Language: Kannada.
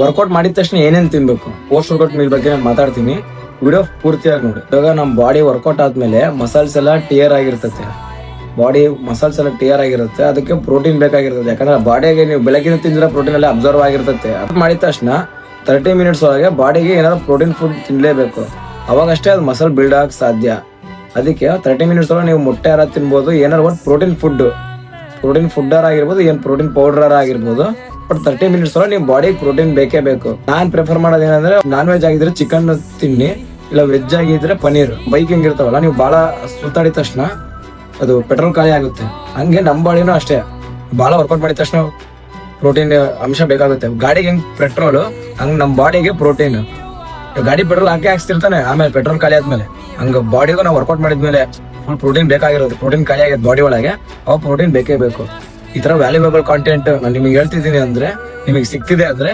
ವರ್ಕೌಟ್ ಮಾಡಿದ ತಕ್ಷಣ ಏನೇನ್ ತಿನ್ಬೇಕು, ಪೋಸ್ಟ್ ವರ್ಕೌಟ್ ಮೀಲ್ ಬಗ್ಗೆ ನಾನು ಮಾತಾಡ್ತೀನಿ. ವಿಡಿಯೋ ಪೂರ್ತಿಯಾಗಿ ನೋಡಿ. ಇವಾಗ ನಮ್ ಬಾಡಿ ವರ್ಕೌಟ್ ಆದ್ಮೇಲೆ ಮಸಲ್ಸ್ ಎಲ್ಲ ಟಿಯರ್ ಆಗಿರ್ತದೆ, ಬಾಡಿ ಮಸಲ್ಸ್ ಎಲ್ಲ ಟಿಯರ್ ಆಗಿರುತ್ತೆ. ಅದಕ್ಕೆ ಪ್ರೋಟೀನ್ ಬೇಕಾಗಿರ್ತದೆ. ಯಾಕಂದ್ರೆ ಬಾಡಿಗೆ ನೀವು ಬೆಳಗಿನ ತಿಂದ್ರೆ ಪ್ರೋಟೀನ್ ಎಲ್ಲ ಅಬ್ಸರ್ವ್ ಆಗಿರ್ತದೆ. ಮಾಡಿದ ತಕ್ಷಣ 30 ಮಿನಿಟ್ಸ್ ಒಳಗೆ ಬಾಡಿಗೆ ಏನಾದ್ರು ಪ್ರೋಟೀನ್ ಫುಡ್ ತಿನ್ಲೇಬೇಕು. ಅವಾಗಷ್ಟೇ ಅದು ಮಸಲ್ ಬಿಲ್ಡ್ ಆಗಕ್ ಸಾಧ್ಯ. ಅದಕ್ಕೆ 30 ಮಿನಿಟ್ಸ್ ಒಳಗೆ ನೀವು ಮೊಟ್ಟೆ ಯಾರು ತಿನ್ಬೋದು, ಏನಾರು ಒಂದು ಪ್ರೋಟೀನ್ ಫುಡ್ ಆಗಿರ್ಬೋದು, ಏನ್ ಪ್ರೋಟೀನ್ ಪೌಡರ್ ಆಗಿರ್ಬೋದು. ಬಟ್ 30 ಮಿನಿಟ್ಸ್ ಒಳಗೆ ನೀವು ಬಾಡಿಗೆ ಪ್ರೋಟೀನ್ ಬೇಕೇ ಬೇಕು. ನಾನ್ ಪ್ರಿಫರ್ ಮಾಡೋದು ಏನಂದ್ರೆ, ನಾನ್ ವೆಜ್ ಆಗಿದ್ರೆ ಚಿಕನ್ ತಿನ್ನಿ, ಇಲ್ಲ ವೆಜ್ ಆಗಿದ್ರೆ ಪನೀರ್. ಬೈಕಿಂಗ್ ಇರ್ತಾವಲ್ಲ, ನೀವು ಬಹಳ ಸುತ್ತಾಡಿದ ತಕ್ಷಣ ಅದು ಪೆಟ್ರೋಲ್ ಖಾಲಿ ಆಗುತ್ತೆ. ಹಂಗೆ ನಮ್ಮ ಬಾಡಿನೂ ಅಷ್ಟೇ, ಬಹಳ ವರ್ಕೌಟ್ ಮಾಡಿದ ತಕ್ಷಣ ಪ್ರೋಟೀನ್ ಅಂಶ ಬೇಕಾಗುತ್ತೆ. ಗಾಡಿಗೆ ಹೆಂಗ್ ಪೆಟ್ರೋಲ್, ಹಂಗ್ ನಮ್ಮ ಬಾಡಿಗೆ ಪ್ರೋಟೀನ್. ಗಾಡಿ ಪೆಟ್ರೋಲ್ ಹಾಕ್ತಿರ್ತಾನೆ, ಆಮೇಲೆ ಪೆಟ್ರೋಲ್ ಖಾಲಿ ಆದ್ಮೇಲೆ ಹಂಗ ಬಾಡಿಗೂ ನಾವು ವರ್ಕೌಟ್ ಮಾಡಿದ್ಮೇಲೆ ಫುಲ್ ಪ್ರೋಟೀನ್ ಬೇಕಾಗಿರೋದು. ಪ್ರೋಟೀನ್ ಖಾಲಿ ಆಗಿದೆ ಬಾಡಿ ಒಳಗೆ, ಅವಾಗ ಪ್ರೋಟೀನ್ ಬೇಕೇ ಬೇಕು. ಈ ತರ ವ್ಯಾಲ್ಯೂಯಬಲ್ ಕಾಂಟೆಂಟ್ ನಾನು ನಿಮಗೆ ಹೇಳ್ತಿದ್ದೀನಿ ಅಂದ್ರೆ, ನಿಮಗೆ ಸಿಗ್ತಿದೆ ಅಂದ್ರೆ